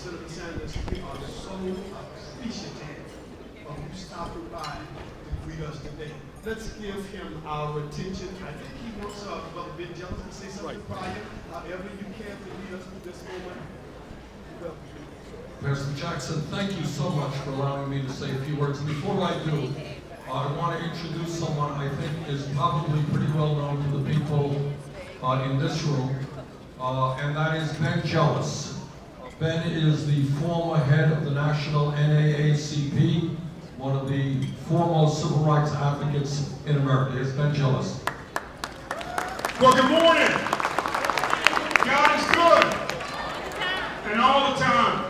Senator Sanders, we are so appreciative of you stopping by to greet us today. Let's give him our attention. I think he wants Brother Ben Jealous to say something prior. However you can to lead us through this moment. Welcome. Pastor Jackson, thank you so much for allowing me to say a few words. And before I do, I want to introduce someone I think is probably pretty well known to the people in this room, and that is Ben Jealous. Ben is the former head of the National NAACP, one of the foremost civil rights advocates in America. Here's Ben Jealous. Well, good morning. God is good, and all the time.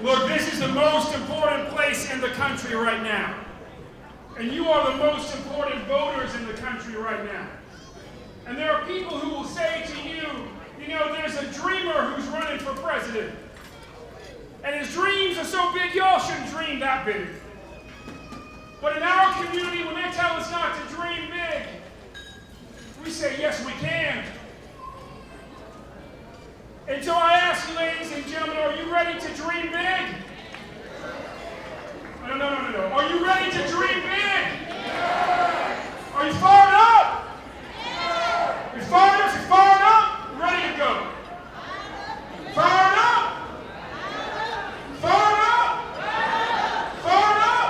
Look, this is the most important place in the country right now. And you are the most important voters in the country right now. And there are people who will say to you, you know, there's a dreamer who's running for president. And his dreams are so big, y'all shouldn't dream that big. But in our community, when they tell us not to dream big, we say, yes, we can. And so I ask you, ladies and gentlemen, are you ready to dream big? No. Are you ready to dream big? Are you fired up? You fired up? You fired up? Ready to go? Fired up? Fired up? Fired up?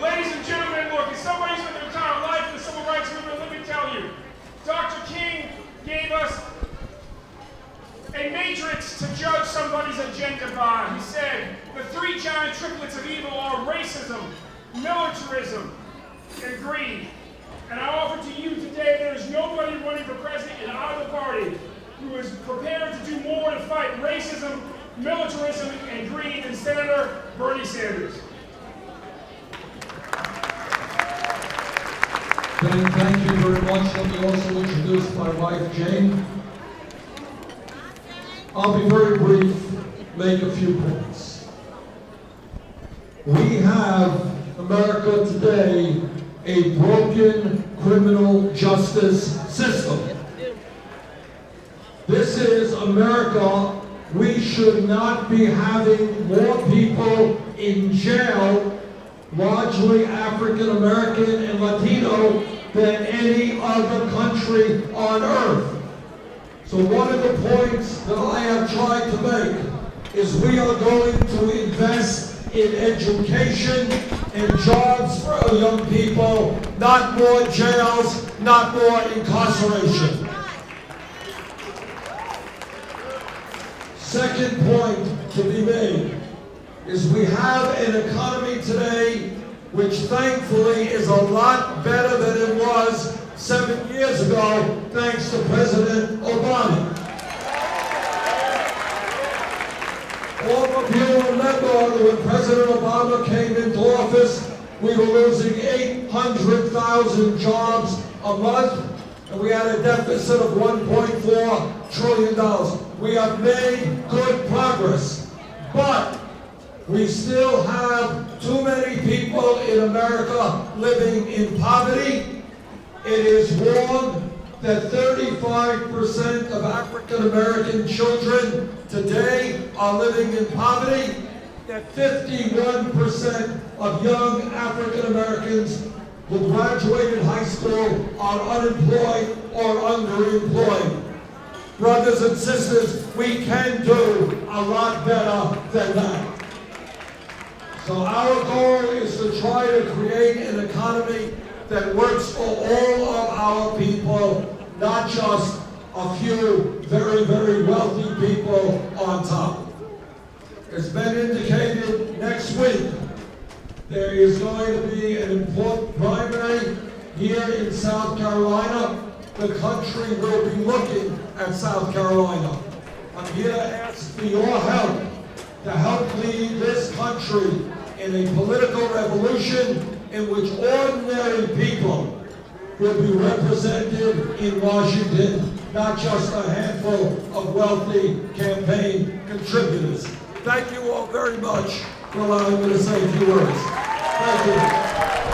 Ladies and gentlemen, look, as somebody who's been their entire life in the civil rights movement, let me tell you, Dr. King gave us a matrix to judge somebody's agenda by. He said, the three giant triplets of evil are racism, militarism, and greed. And I offer to you today, there is nobody running for president in either party who is prepared to do more to fight racism, militarism, and greed than Senator Bernie Sanders. Ben, thank you very much. Let me also introduce my wife, Jane. I'll be very brief, make a few points. We have, America today, a broken criminal justice system. This is America. We should not be having more people in jail, largely African American and Latino, than any other country on earth. So one of the points that I have tried to make is we are going to invest in education and jobs for our young people, not more jails, not more incarceration. Second point to be made is we have an economy today which thankfully is a lot better than it was 7 years ago, thanks to President Obama. All of you remember that when President Obama came into office, we were losing 800,000 jobs a month, and we had a deficit of $1.4 trillion. We have made good progress, but we still have too many people in America living in poverty. It is wrong that 35% of African American children today are living in poverty, that 51% of young African Americans who graduated high school are unemployed or underemployed. Brothers and sisters, we can do a lot better than that. So our goal is to try to create an economy that works for all of our people, not just a few very, very wealthy people on top. It's been indicated next week there is going to be an important primary here in South Carolina. The country will be looking at South Carolina. I'm here to ask for your help to help lead this country in a political revolution in which ordinary people will be represented in Washington, not just a handful of wealthy campaign contributors. Thank you all very much for allowing me to say a few words. Thank you.